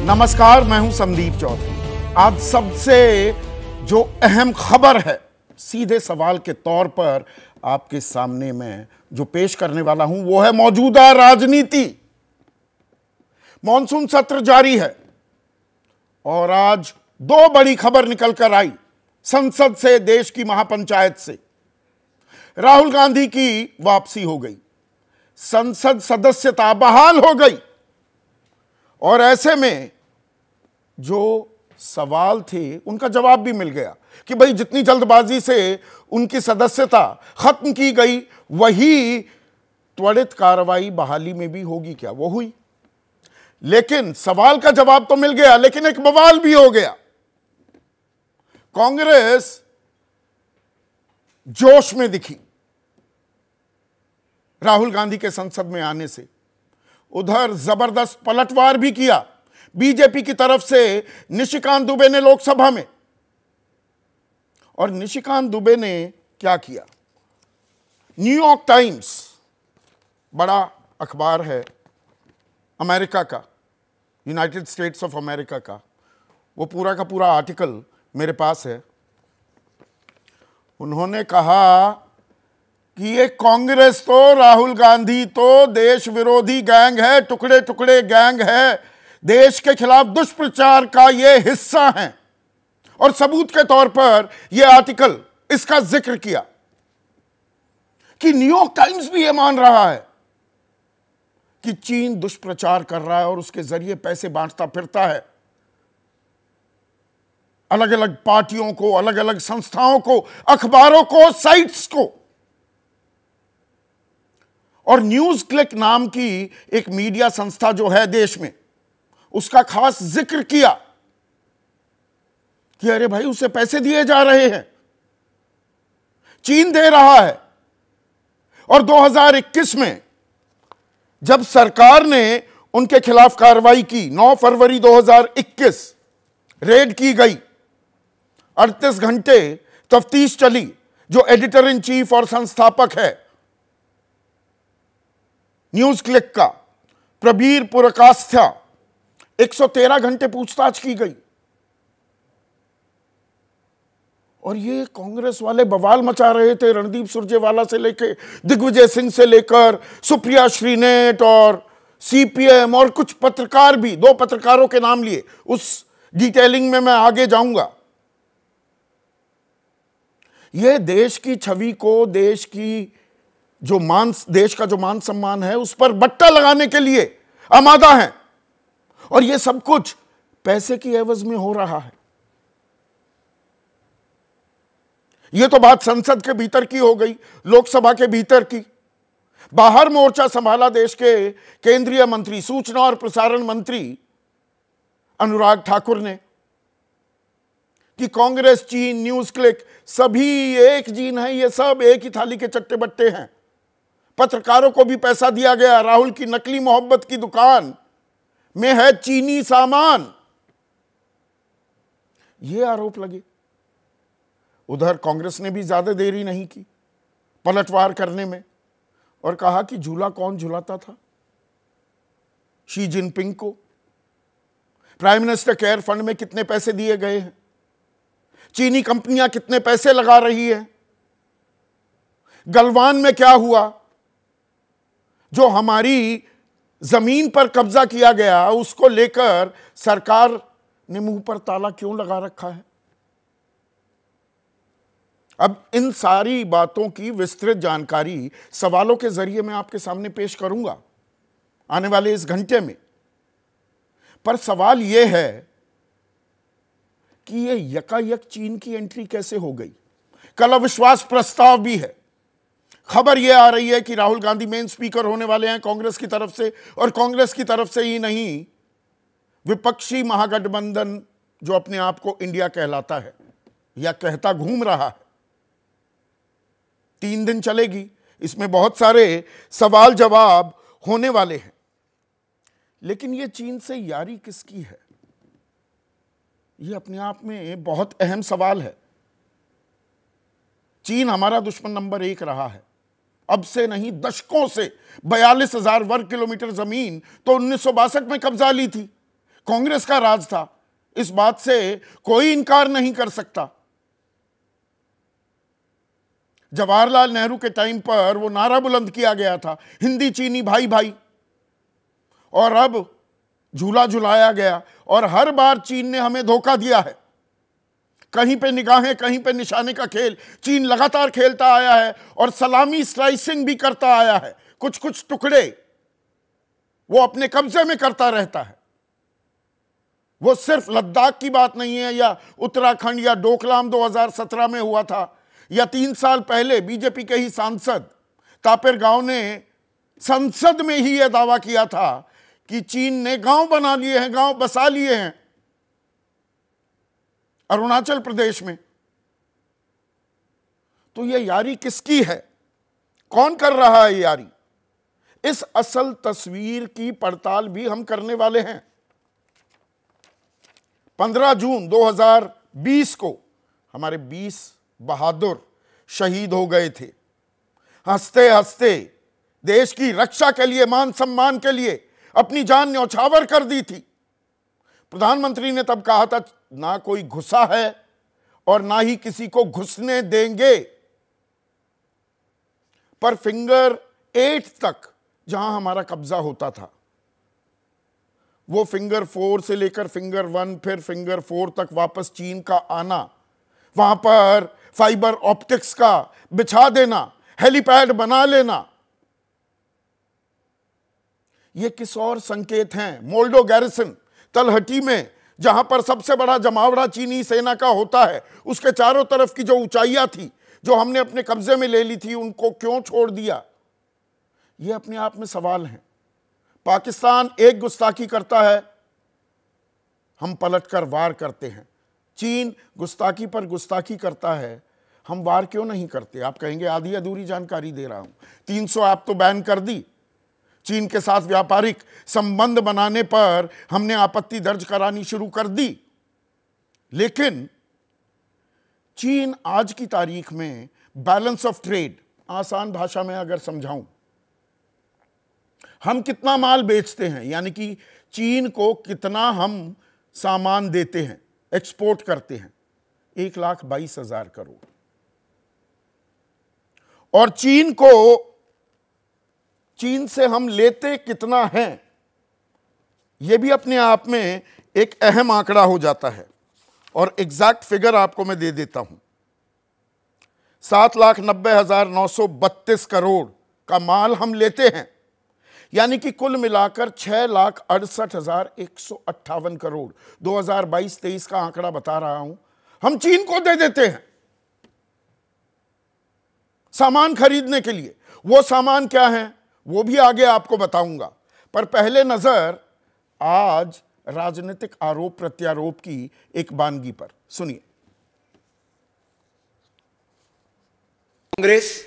नमस्कार, मैं हूं संदीप चौधरी। आज सबसे जो अहम खबर है, सीधे सवाल के तौर पर आपके सामने मैं जो पेश करने वाला हूं वो है मौजूदा राजनीति। मॉनसून सत्र जारी है और आज दो बड़ी खबर निकल कर आई संसद से, देश की महापंचायत से। राहुल गांधी की वापसी हो गई, संसद सदस्यता बहाल हो गई और ऐसे में जो सवाल थे उनका जवाब भी मिल गया कि भाई जितनी जल्दबाजी से उनकी सदस्यता खत्म की गई, वही त्वरित कार्रवाई बहाली में भी होगी क्या? वो हुई। लेकिन सवाल का जवाब तो मिल गया, लेकिन एक बवाल भी हो गया। कांग्रेस जोश में दिखी राहुल गांधी के संसद में आने से। उधर जबरदस्त पलटवार भी किया बीजेपी की तरफ से निशिकांत दुबे ने लोकसभा में। और निशिकांत दुबे ने क्या किया? न्यूयॉर्क टाइम्स, बड़ा अखबार है अमेरिका का, यूनाइटेड स्टेट्स ऑफ अमेरिका का, वो पूरा का पूरा आर्टिकल मेरे पास है। उन्होंने कहा कि ये कांग्रेस तो, राहुल गांधी तो देश विरोधी गैंग है, टुकड़े टुकड़े गैंग है, देश के खिलाफ दुष्प्रचार का ये हिस्सा हैं। और सबूत के तौर पर यह आर्टिकल इसका जिक्र किया कि न्यूयॉर्क टाइम्स भी यह मान रहा है कि चीन दुष्प्रचार कर रहा है और उसके जरिए पैसे बांटता फिरता है अलग अलग पार्टियों को, अलग अलग संस्थाओं को, अखबारों को, साइट्स को। और न्यूज क्लिक नाम की एक मीडिया संस्था जो है देश में, उसका खास जिक्र किया कि अरे भाई उसे पैसे दिए जा रहे हैं, चीन दे रहा है। और 2021 में जब सरकार ने उनके खिलाफ कार्रवाई की, 9 फरवरी 2021 रेड की गई, 38 घंटे तफ्तीश चली। जो एडिटर इन चीफ और संस्थापक है न्यूज क्लिक का, प्रबीर पुरकास्था, 113 घंटे पूछताछ की गई। और ये कांग्रेस वाले बवाल मचा रहे थे, रणदीप सुरजेवाला से लेकर दिग्विजय सिंह से लेकर सुप्रिया श्रीनेट और सीपीएम और कुछ पत्रकार भी, 2 पत्रकारों के नाम लिए, उस डिटेलिंग में मैं आगे जाऊंगा। ये देश की छवि को, देश का जो मान सम्मान है उस पर बट्टा लगाने के लिए आमादा हैं। और ये सब कुछ पैसे की एवज में हो रहा है। ये तो बात संसद के भीतर की हो गई, लोकसभा के भीतर की। बाहर मोर्चा संभाला देश के केंद्रीय मंत्री, सूचना और प्रसारण मंत्री अनुराग ठाकुर ने कि कांग्रेस, चीन, न्यूज क्लिक सभी एक जीन है, ये सब एक ही थाली के चट्टे बट्टे हैं। पत्रकारों को भी पैसा दिया गया, राहुल की नकली मोहब्बत की दुकान में है चीनी सामान, ये आरोप लगे। उधर कांग्रेस ने भी ज्यादा देरी नहीं की पलटवार करने में और कहा कि झूला कौन झुलाता था? शी जिनपिंग को। प्राइम मिनिस्टर केयर फंड में कितने पैसे दिए गए हैं? चीनी कंपनियां कितने पैसे लगा रही हैं? गलवान में क्या हुआ? जो हमारी जमीन पर कब्जा किया गया, उसको लेकर सरकार ने मुंह पर ताला क्यों लगा रखा है? अब इन सारी बातों की विस्तृत जानकारी सवालों के जरिए मैं आपके सामने पेश करूंगा आने वाले इस घंटे में। पर सवाल यह है कि यह यकायक चीन की एंट्री कैसे हो गई? कल अविश्वास प्रस्ताव भी है। खबर यह आ रही है कि राहुल गांधी मेन स्पीकर होने वाले हैं कांग्रेस की तरफ से, और कांग्रेस की तरफ से ही नहीं, विपक्षी महागठबंधन जो अपने आप को इंडिया कहलाता है या कहता घूम रहा है, 3 दिन चलेगी। इसमें बहुत सारे सवाल जवाब होने वाले हैं। लेकिन यह चीन से यारी किसकी है? यह अपने आप में बहुत अहम सवाल है। चीन हमारा दुश्मन नंबर 1 रहा है, अब से नहीं दशकों से। 42,000 वर्ग किलोमीटर जमीन तो 1962 में कब्जा ली थी। कांग्रेस का राज था, इस बात से कोई इनकार नहीं कर सकता। जवाहरलाल नेहरू के टाइम पर वो नारा बुलंद किया गया था, हिंदी चीनी भाई भाई, और अब झूला झुलाया गया और हर बार चीन ने हमें धोखा दिया है। कहीं पे निगाहें, कहीं पे निशाने का खेल चीन लगातार खेलता आया है और सलामी स्लाइसिंग भी करता आया है। कुछ कुछ टुकड़े वो अपने कब्जे में करता रहता है। वो सिर्फ लद्दाख की बात नहीं है, या उत्तराखंड या डोकलाम 2017 में हुआ था, या 3 साल पहले बीजेपी के ही सांसद तापिर गांव ने संसद में ही यह दावा किया था कि चीन ने गांव बना लिए हैं, गांव बसा लिए हैं अरुणाचल प्रदेश में। तो यह यारी किसकी है, कौन कर रहा है यारी? इस असल तस्वीर की पड़ताल भी हम करने वाले हैं। 15 जून 2020 को हमारे 20 बहादुर शहीद हो गए थे। हंसते हंसते देश की रक्षा के लिए, मान सम्मान के लिए अपनी जान न्यौछावर कर दी थी। प्रधानमंत्री ने तब कहा था, ना कोई घुसा है और ना ही किसी को घुसने देंगे। पर फिंगर 8 तक जहां हमारा कब्जा होता था, वो फिंगर 4 से लेकर फिंगर 1, फिर फिंगर 4 तक वापस चीन का आना, वहां पर फाइबर ऑप्टिक्स का बिछा देना, हेलीपैड बना लेना, ये किस और संकेत हैं? मोल्डो गैरिसन तलहटी में, जहां पर सबसे बड़ा जमावड़ा चीनी सेना का होता है, उसके चारों तरफ की जो ऊंचाइयां थी, जो हमने अपने कब्जे में ले ली थी, उनको क्यों छोड़ दिया? ये अपने आप में सवाल हैं। पाकिस्तान एक गुस्ताखी करता है, हम पलटकर वार करते हैं। चीन गुस्ताखी पर गुस्ताखी करता है, हम वार क्यों नहीं करते? आप कहेंगे आधी अधूरी जानकारी दे रहा हूं। 300 ऐप तो बैन कर दी। चीन के साथ व्यापारिक संबंध बनाने पर हमने आपत्ति दर्ज करानी शुरू कर दी। लेकिन चीन आज की तारीख में बैलेंस ऑफ ट्रेड, आसान भाषा में अगर समझाऊं, हम कितना माल बेचते हैं, यानी कि चीन को कितना हम सामान देते हैं, एक्सपोर्ट करते हैं, 1,22,000 करोड़। और चीन से हम लेते कितना हैं, यह भी अपने आप में एक अहम आंकड़ा हो जाता है। और एग्जैक्ट फिगर आपको मैं दे देता हूं, 7,90,932 करोड़ का माल हम लेते हैं, यानी कि कुल मिलाकर 6,68,158 करोड़, 2022-23 का आंकड़ा बता रहा हूं, हम चीन को दे देते हैं सामान खरीदने के लिए। वो सामान क्या है, वो भी आगे आपको बताऊंगा। पर पहले नजर आज राजनीतिक आरोप प्रत्यारोप की एक वानगी पर सुनिए। कांग्रेस,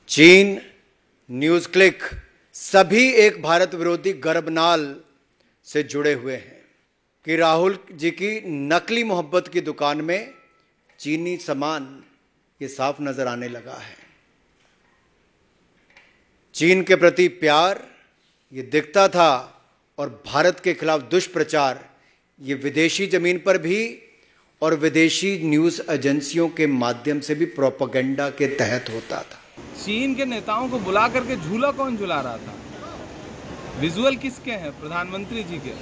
चीन, न्यूज क्लिक सभी एक भारत विरोधी गर्भनाल से जुड़े हुए हैं कि राहुल जी की नकली मोहब्बत की दुकान में चीनी सामान ये साफ नजर आने लगा है। चीन के प्रति प्यार ये दिखता था और भारत के खिलाफ दुष्प्रचार ये विदेशी जमीन पर भी और विदेशी न्यूज एजेंसियों के माध्यम से भी प्रोपेगेंडा के तहत होता था। चीन के नेताओं को बुला करके झूला कौन झुला रहा था? विजुअल किसके हैं? प्रधानमंत्री जी के।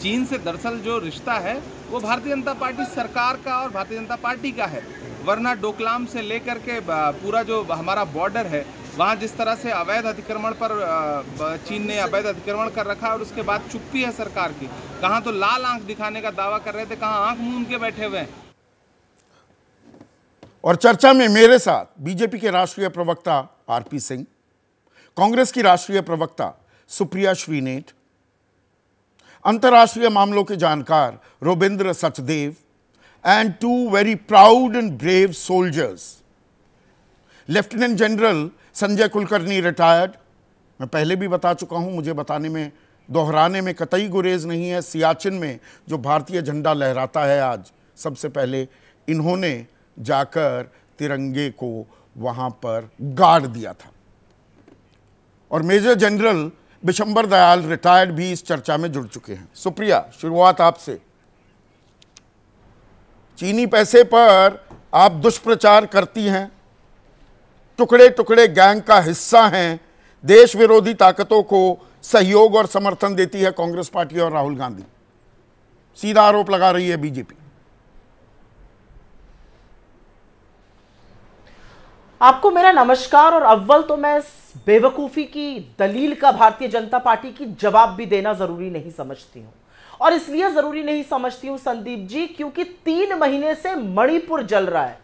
चीन से दरअसल जो रिश्ता है वो भारतीय जनता पार्टी सरकार का और भारतीय जनता पार्टी का है, वरना डोकलाम से लेकर के पूरा जो हमारा बॉर्डर है, वहाँ जिस तरह से अवैध अतिक्रमण पर चीन ने अवैध अतिक्रमण कर रखा है और उसके बाद चुप्पी है सरकार की। कहाँ तो लाल आंख दिखाने का दावा कर रहे थे, कहाँ आंख मूंद के बैठे हुए हैं। और चर्चा में मेरे साथ बीजेपी के राष्ट्रीय प्रवक्ता आरपी सिंह, कांग्रेस की राष्ट्रीय प्रवक्ता सुप्रिया श्रीनेठ, अंतर्राष्ट्रीय मामलों के जानकार Robindra Sachdev, and 2 very proud and brave soldiers, lieutenant general Sanjay Kulkarni retired. मैं पहले भी बता चुका हूं, मुझे बताने में, दोहराने में कतई गुरेज नहीं है। सियाचिन में जो भारतीय झंडा लहराता है आज, सबसे पहले इन्होंने जाकर तिरंगे को वहां पर गाड़ दिया था। और major general Bishambar Dayal retired भी इस चर्चा में जुड़ चुके हैं। सुप्रिया, शुरुआत आपसे। चीनी पैसे पर आप दुष्प्रचार करती हैं, टुकड़े टुकड़े गैंग का हिस्सा हैं, देश विरोधी ताकतों को सहयोग और समर्थन देती है कांग्रेस पार्टी और राहुल गांधी, सीधा आरोप लगा रही है बीजेपी। आपको मेरा नमस्कार। और अव्वल तो मैं इस बेवकूफी की दलील का भारतीय जनता पार्टी की जवाब भी देना जरूरी नहीं समझती हूं, और इसलिए जरूरी नहीं समझती हूं संदीप जी, क्योंकि 3 महीने से मणिपुर जल रहा है।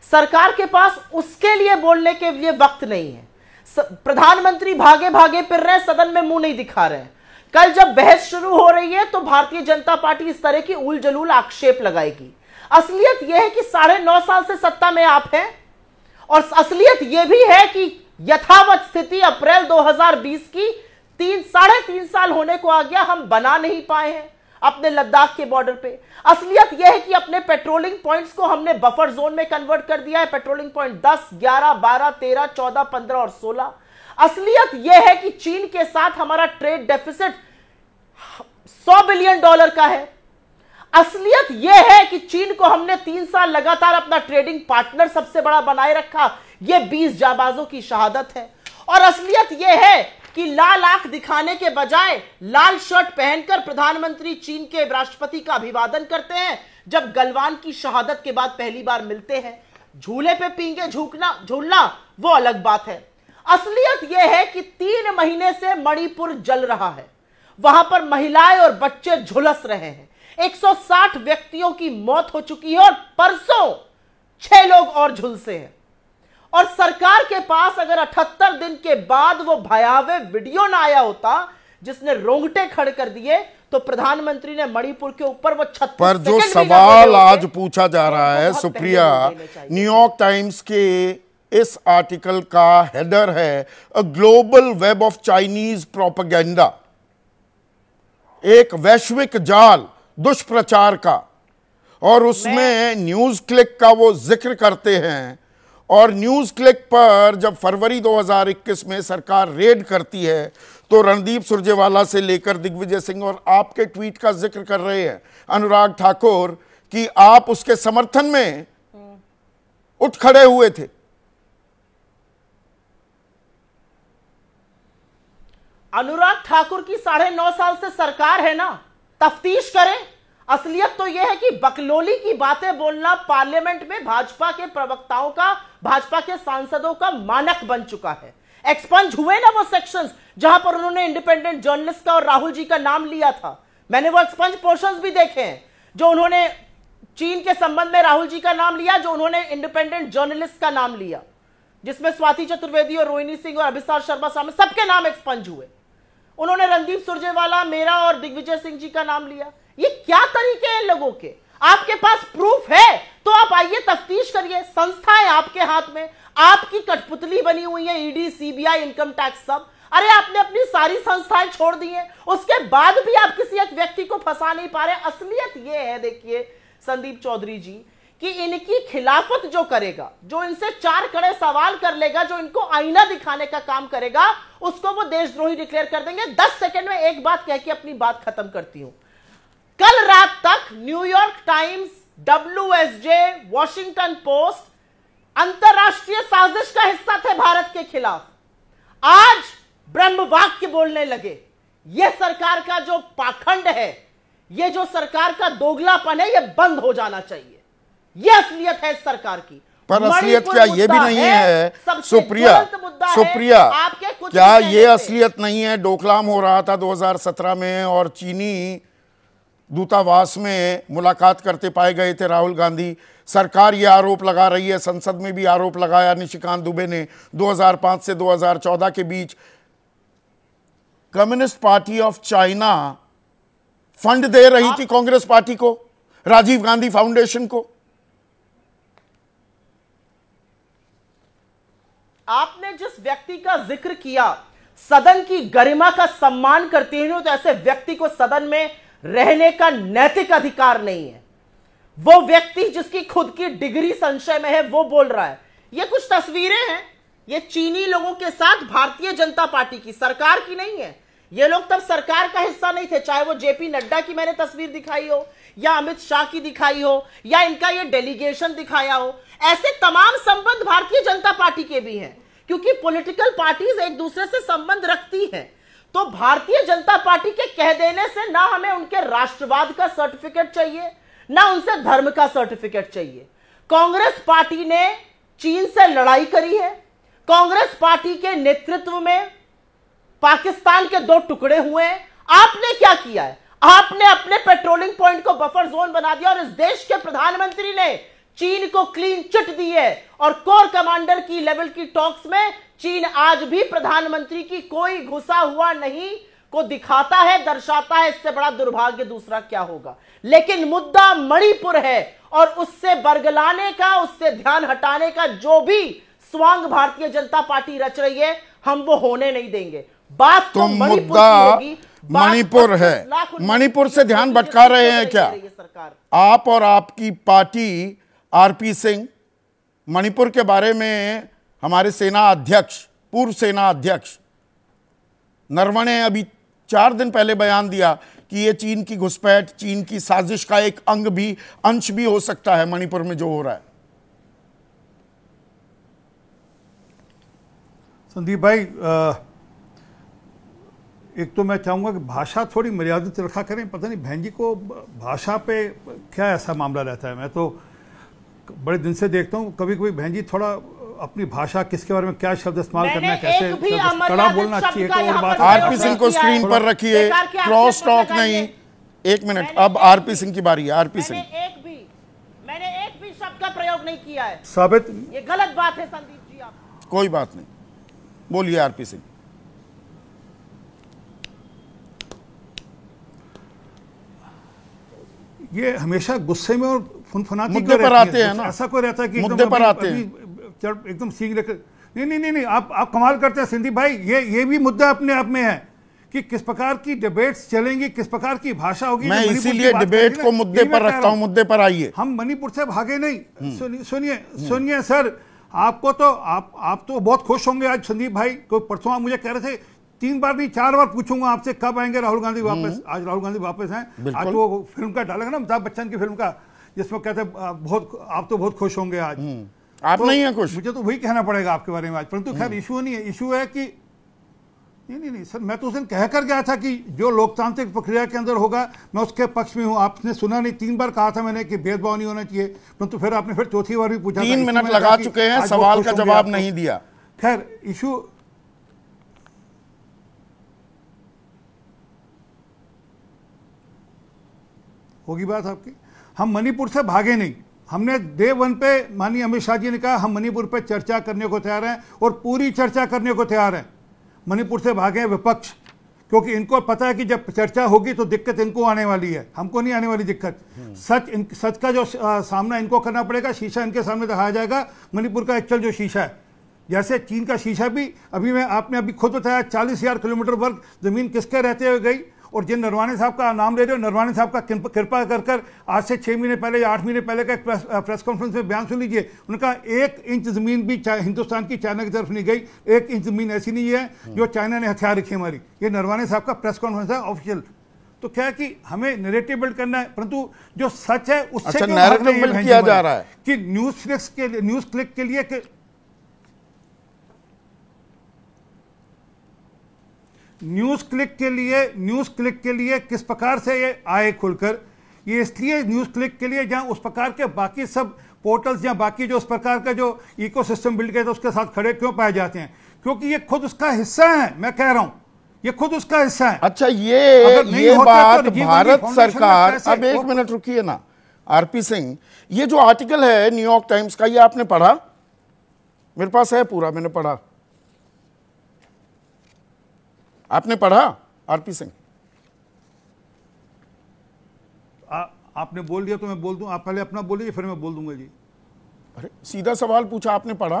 सरकार के पास उसके लिए बोलने के लिए वक्त नहीं है। प्रधानमंत्री भागे भागे फिर रहे, सदन में मुंह नहीं दिखा रहे हैं। कल जब बहस शुरू हो रही है तो भारतीय जनता पार्टी इस तरह की उल जलूल आक्षेप लगाएगी। असलियत यह है कि 9.5 साल से सत्ता में आप हैं, और असलियत यह भी है कि यथावत स्थिति अप्रैल 2020 की 3.5 साल होने को आ गया, हम बना नहीं पाए हैं अपने लद्दाख के बॉर्डर पे। असलियत यह है कि अपने पेट्रोलिंग पॉइंट्स को हमने बफर जोन में कन्वर्ट कर दिया है। पेट्रोलिंग पॉइंट 10, 11, 12, 13, 14, 15 और 16। असलियत यह है कि चीन के साथ हमारा ट्रेड डेफिसिट $100 बिलियन का है। असलियत यह है कि चीन को हमने 3 साल लगातार अपना ट्रेडिंग पार्टनर सबसे बड़ा बनाए रखा। यह 20 जाबाजों की शहादत है। और असलियत यह है कि लाल आंख दिखाने के बजाय लाल शर्ट पहनकर प्रधानमंत्री चीन के राष्ट्रपति का अभिवादन करते हैं जब गलवान की शहादत के बाद पहली बार मिलते हैं। झूले पे पींगे झूलना वो अलग बात है। असलियत यह है कि 3 महीने से मणिपुर जल रहा है, वहां पर महिलाएं और बच्चे झुलस रहे हैं। 160 व्यक्तियों की मौत हो चुकी है और परसों 6 लोग और झुलसे हैं। और सरकार के पास अगर 78 दिन के बाद वो भयावह वीडियो ना आया होता जिसने रोंगटे खड़े कर दिए, तो प्रधानमंत्री ने मणिपुर के ऊपर वो 36 पर जो सवाल आज पूछा जा रहा है सुप्रिया, न्यूयॉर्क टाइम्स के इस आर्टिकल का हेडर है a global web of Chinese propaganda, एक वैश्विक जाल दुष्प्रचार का, और उसमें न्यूज क्लिक का वो जिक्र करते हैं। और न्यूज क्लिक पर जब फरवरी 2021 में सरकार रेड करती है तो रणदीप सुरजेवाला से लेकर दिग्विजय सिंह और आपके ट्वीट का जिक्र कर रहे हैं अनुराग ठाकुर कि आप उसके समर्थन में उठ खड़े हुए थे। अनुराग ठाकुर की 9.5 साल से सरकार है ना, तफ्तीश करें। असलियत तो यह है कि बकलोली की बातें बोलना पार्लियामेंट में भाजपा के प्रवक्ताओं का, भाजपा के सांसदों का मानक बन चुका है। एक्सपंज हुए ना वो सेक्शंस जहां पर उन्होंने इंडिपेंडेंट जर्नलिस्ट का और राहुल जी का नाम लिया था। मैंने वो एक्सपंज पोर्शंस भी देखे हैं जो उन्होंने चीन के संबंध में राहुल जी का नाम लिया, जो उन्होंने इंडिपेंडेंट जर्नलिस्ट का नाम लिया, जिसमें स्वाति चतुर्वेदी और रोहिणी सिंह और अभिसार शर्मा शामिल, सबके नाम एक्सपंज हुए। उन्होंने रणदीप सुरजेवाला, मेरा और दिग्विजय सिंह जी का नाम लिया। ये क्या तरीके हैं लोगों के? आपके पास प्रूफ है तो आप आइए तफ्तीश करिए। संस्थाएं आपके हाथ में, आपकी कठपुतली बनी हुई है, ईडी, सीबीआई, इनकम टैक्स, सब। अरे आपने अपनी सारी संस्थाएं छोड़ दी हैं, उसके बाद भी आप किसी एक व्यक्ति को फंसा नहीं पा रहे। असलियत यह है, देखिए संदीप चौधरी जी, कि इनकी खिलाफत जो करेगा, जो इनसे 4 कड़े सवाल कर लेगा, जो इनको आईना दिखाने का काम करेगा, उसको वो देशद्रोही डिक्लेयर कर देंगे। 10 सेकंड में एक बात कह के अपनी बात खत्म करती हूं। कल रात तक New York times, WSJ, Washington post अंतरराष्ट्रीय साजिश का हिस्सा थे भारत के खिलाफ। आज ब्रह्म वाक्य बोलने लगे। यह सरकार का जो पाखंड है, यह जो सरकार का दोगलापन है, यह बंद हो जाना चाहिए। यह असलियत है इस सरकार की। पर असलियत क्या ये भी नहीं है सुप्रिया, क्या ये असलियत नहीं है? डोकलाम हो रहा था 2017 में और चीनी दूतावास में मुलाकात करते पाए गए थे राहुल गांधी। सरकार ये आरोप लगा रही है, संसद में भी आरोप लगाया निशिकांत दुबे ने, 2005 से 2014 के बीच communist party of China fund दे रही थी कांग्रेस पार्टी को, राजीव गांधी फाउंडेशन को। आपने जिस व्यक्ति का जिक्र किया, सदन की गरिमा का सम्मान करते हैं, तो ऐसे व्यक्ति को सदन में रहने का नैतिक अधिकार नहीं है। वो व्यक्ति जिसकी खुद की डिग्री संशय में है, वो बोल रहा है। ये कुछ तस्वीरें हैं, ये चीनी लोगों के साथ भारतीय जनता पार्टी की, सरकार की नहीं है। ये लोग तब सरकार का हिस्सा नहीं थे, चाहे वो जेपी नड्डा की मैंने तस्वीर दिखाई हो या अमित शाह की दिखाई हो या इनका ये डेलीगेशन दिखाया हो। ऐसे तमाम संबंध भारतीय जनता पार्टी के भी हैं, क्योंकि पॉलिटिकल पार्टीज एक दूसरे से संबंध रखती हैं। तो भारतीय जनता पार्टी के कह देने से ना हमें उनके राष्ट्रवाद का सर्टिफिकेट चाहिए, ना उनसे धर्म का सर्टिफिकेट चाहिए। कांग्रेस पार्टी ने चीन से लड़ाई करी है, कांग्रेस पार्टी के नेतृत्व में पाकिस्तान के 2 टुकड़े हुए हैं। आपने क्या किया है? आपने अपने पेट्रोलिंग पॉइंट को बफर जोन बना दिया और इस देश के प्रधानमंत्री ने चीन को क्लीन चिट दी है। और कोर कमांडर की लेवल की टॉक्स में चीन आज भी प्रधानमंत्री की कोई घुसा हुआ नहीं को दिखाता है, दर्शाता है। इससे बड़ा दुर्भाग्य दूसरा क्या होगा। लेकिन मुद्दा मणिपुर है और उससे बरगलाने का, उससे ध्यान हटाने का जो भी स्वांग भारतीय जनता पार्टी रच रही है, हम वो होने नहीं देंगे। बात तो मुद्दा मणिपुर है। मणिपुर से ध्यान भटका रहे हैं क्या आप और आपकी पार्टी? आरपी सिंह, मणिपुर के बारे में हमारे सेना अध्यक्ष, पूर्व सेना अध्यक्ष नरवणे ने अभी 4 दिन पहले बयान दिया कि ये चीन की घुसपैठ, चीन की साजिश का एक अंश भी हो सकता है मणिपुर में जो हो रहा है। संदीप भाई, एक तो मैं चाहूंगा कि भाषा थोड़ी मर्यादित रखा करें। पता नहीं बहन जी को भाषा पे क्या ऐसा मामला रहता है। मैं तो बड़े दिन से देखता हूँ, कभी कभी बहन जी थोड़ा अपनी भाषा, किसके बारे में क्या शब्द इस्तेमाल करना है, कैसे कड़ा बोलना चाहिए। और बात आरपी सिंह को स्क्रीन पर रखिए, क्रॉस टॉक नहीं। 1 मिनट, अब आरपी सिंह की बारी है। आरपी सिंह, मैंने एक भी शब्द का प्रयोग नहीं किया है। साबित, ये गलत बात है संदीप जी। आप कोई बात नहीं, बोलिए आरपी सिंह। ये हमेशा गुस्से में और फुनफुनाती मुद्दे पर आते हैं ना, ऐसा कोई रहता है कि मुद्दे पर आते हैं, एकदम सीख लेकर। नहीं, आप कमाल करते हैं संदीप भाई। ये भी मुद्दा अपने आप में है कि किस प्रकार की डिबेट्स चलेंगी, किस प्रकार की भाषा होगी। मैं इसीलिए डिबेट को मुद्दे पर रखता हूं। मुद्दे पर आइए। हम मणिपुर से भागे नहीं। सुनिए सर, आपको तो आप तो बहुत खुश होंगे आज संदीप भाई। कोई परसों आप मुझे कह रहे थे 3 बार नहीं 4 बार पूछूंगा आपसे कब आएंगे राहुल गांधी वापस। आज राहुल गांधी वापस हैं। आज वो फिल्म का डालेगा ना, अमिताभ बच्चन की फिल्म का, जिसमें कहते हैं बहुत, आप तो बहुत खुश होंगे आज। आप नहीं है खुश? मुझे तो वही कहना पड़ेगा आपके बारे में आज। परंतु खैर इशू नहीं है। इशू है कि नहीं सर, मैं तो उस दिन कह कर गया था कि जो लोकतांत्रिक प्रक्रिया के अंदर होगा मैं उसके पक्ष में हूं। आपने सुना नहीं, 3 बार कहा था मैंने कि भेदभाव नहीं होना चाहिए, परंतु फिर आपने फिर चौथी बार भी पूछा। 3 मिनट लगा चुके हैं, सवाल का जवाब नहीं दिया। खैर इशू होगी बात आपकी। हम मणिपुर से भागे नहीं। हमने डे 1 पे माननीय अमित शाह जी ने कहा हम मणिपुर पे चर्चा करने को तैयार हैं और पूरी चर्चा करने को तैयार हैं। मणिपुर से भागे विपक्ष, क्योंकि इनको पता है कि जब चर्चा होगी तो दिक्कत इनको आने वाली है, हमको नहीं आने वाली दिक्कत। सच का जो सामना इनको करना पड़ेगा, शीशा इनके सामने दिखाया जाएगा। मणिपुर का एक्चुअल जो शीशा है, जैसे चीन का शीशा भी अभी आपने अभी खुद बताया 40,000 किलोमीटर वर्ग जमीन किसके रहते हुए गई। और जिन नरवाने साहब का नाम ले रहे हो, नरवाने साहब का कृपा कर आज से 6 महीने पहले या 8 महीने पहले का एक प्रेस कॉन्फ्रेंस में बयान सुन लीजिए। उनका 1 इंच जमीन भी हिंदुस्तान की चाइना की तरफ नहीं गई। 1 इंच जमीन ऐसी नहीं है जो चाइना ने हथियार रखी हमारी। ये नरवाने साहब का प्रेस कॉन्फ्रेंस है ऑफिशियल। तो क्या है कि हमें नैरेटिव बिल्ड करना है, परंतु जो सच है उससे नैरेटिव बिल्ड किया जा रहा है कि न्यूज क्लिक के लिए न्यूज क्लिक के लिए किस प्रकार से ये आए खुलकर, ये इसलिए न्यूज क्लिक के लिए जहां उस प्रकार के बाकी सब पोर्टल्स या बाकी जो उस प्रकार का जो इकोसिस्टम बिल्ड किया था उसके साथ खड़े क्यों पाए जाते हैं, क्योंकि ये खुद उसका हिस्सा है। मैं कह रहा हूं ये खुद उसका हिस्सा है। अच्छा, ये बात तो भारत सरकार, अब 1 मिनट रुकिए ना आरपी सिंह, ये जो आर्टिकल है न्यूयॉर्क टाइम्स का, ये आपने पढ़ा? मेरे पास है पूरा, मैंने पढ़ा। आपने पढ़ा आरपी सिंह? आपने बोल दिया तो मैं बोल दूं। आप पहले अपना बोलिए फिर मैं बोल दूंगा जी। अरे सीधा सवाल पूछा, आपने पढ़ा?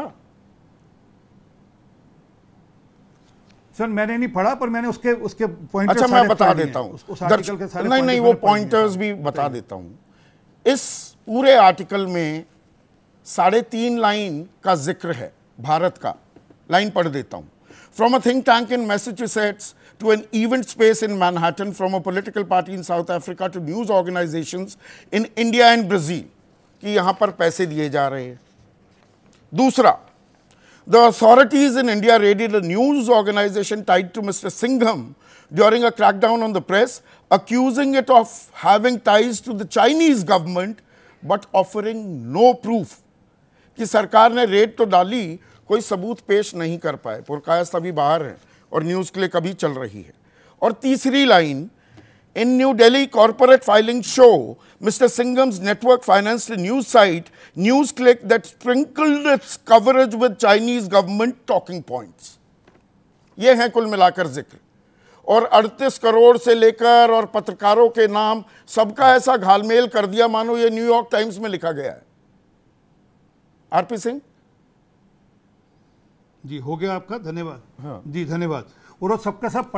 सर मैंने नहीं पढ़ा, पर मैंने उसके पॉइंटर्स, अच्छा मैं बता देता हूं। नहीं वो पॉइंटर्स भी बता देता हूं। इस पूरे आर्टिकल में 3.5 लाइन का जिक्र है भारत का। लाइन पढ़ देता हूं। From a think tank in Massachusetts, to an event space in Manhattan, from a political party in South Africa to news organizations in India and Brazil, कि यहाँ पर पैसे दिए जा रहे हैं. दूसरा, the authorities in India raided a news organization tied to Mr. Singham during a crackdown on the press, accusing it of having ties to the Chinese government, but offering no proof. कि सरकार ने red तो डाली, कोई सबूत पेश नहीं कर पाए. पुरकायस्त अभी बाहर है और न्यूज़ क्लिक अभी चल रही है. और तीसरी line, in New Delhi, corporate filings show Mr. Singham's network financed a news site, NewsClick, that sprinkled its coverage with Chinese government talking points. ये हैं कुल मिलाकर जिक्र. और 38 करोड़ से लेकर और पत्रकारों के नाम सबका ऐसा घालमेल कर दिया मानो ये न्यूयॉर्क टाइम्स में लिखा गया है. आरपी सिंह जी, हो गया आपका, धन्यवाद. हाँ जी, धन्यवाद. और वो सबका सब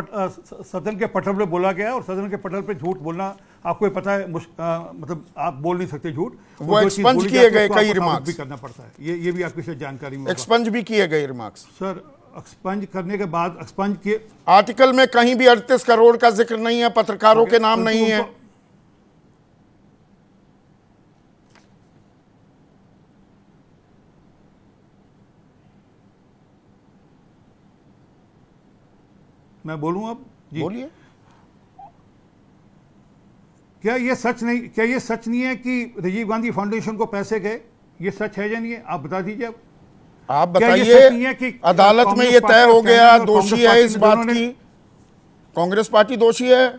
सदन के पटल पे बोला गया है, और सदन के पटल पे झूठ बोलना आपको ये पता है, मतलब आप बोल नहीं सकते झूठ. वो एक्सपंज किए गए कई रिमार्क्स भी करना पड़ता है. ये भी आपकी जानकारी में एक्सपंज भी किए गए रिमार्क्स. सर, एक्सपंज करने के बाद एक्सपंज के आर्टिकल में कहीं भी 38 करोड़ का जिक्र नहीं है, पत्रकारों के नाम नहीं है. मैं बोलूं अब? जी बोलिए. क्या ये सच नहीं है कि राजीव गांधी फाउंडेशन को पैसे गए? ये सच है या नहीं है? आप बता दीजिए. अब आप बताइए. अदालत में ये तय हो गया, दोषी है इस बात की, कांग्रेस पार्टी दोषी है,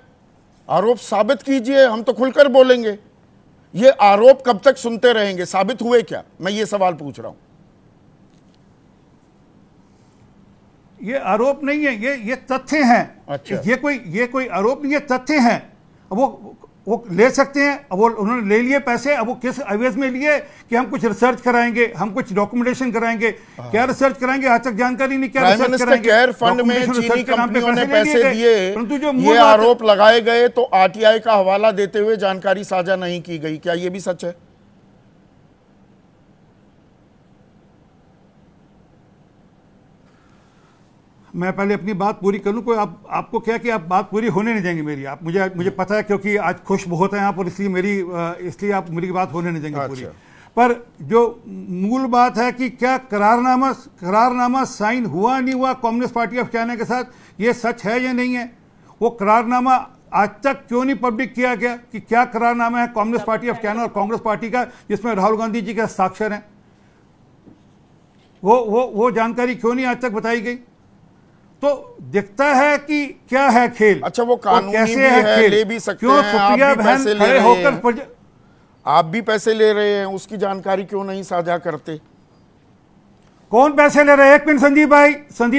आरोप साबित कीजिए, हम तो खुलकर बोलेंगे. ये आरोप कब तक सुनते रहेंगे? साबित हुए क्या? मैं ये सवाल पूछ रहा हूं. ये आरोप नहीं है, ये तथ्य हैं. अच्छा. ये कोई आरोप नहीं है, तथ्य हैं. वो ले सकते हैं. अब वो उन्होंने ले लिए पैसे. अब वो किस एवज में लिए कि हम कुछ रिसर्च कराएंगे, हम कुछ डॉक्यूमेंटेशन कराएंगे. क्या रिसर्च कराएंगे आज तक जानकारी नहीं. क्या रिसर्च कराएंगे? केयर फंड में चीनी कंपनियों ने पैसे दिए, परंतु जो ये आरोप लगाए गए तो आरटीआई का हवाला देते हुए जानकारी साझा नहीं की गई. क्या ये भी सच है? मैं पहले अपनी बात पूरी कर लूं. कोई आपको क्या कि आप बात पूरी होने नहीं देंगे मेरी. आप मुझे पता है, क्योंकि आज खुश बहुत हैं आप, और इसलिए आप मेरी बात होने नहीं देंगे पूरी. पर जो मूल बात है कि क्या करारनामा साइन हुआ नहीं हुआ कम्युनिस्ट पार्टी ऑफ चाइना के साथ, ये सच है या नहीं है? वो करारनामा आज तक क्यों नहीं पब्लिक किया गया कि क्या करारनामा है कम्युनिस्ट पार्टी ऑफ चाइना और कांग्रेस पार्टी का, जिसमें राहुल गांधी जी के हस्ताक्षर हैं? वो जानकारी क्यों नहीं आज तक बताई गई? तो दिखता है कि क्या है खेल. अच्छा, वो कानूनी कैसे भी है खेल? ले भी सकते क्यों हैं. सुप्रिया बहन खड़े होकर आप भी पैसे ले रहे हैं, उसकी जानकारी क्यों नहीं साझा करते? कौन पैसे ले रहे हैं? एक मिनट संदीप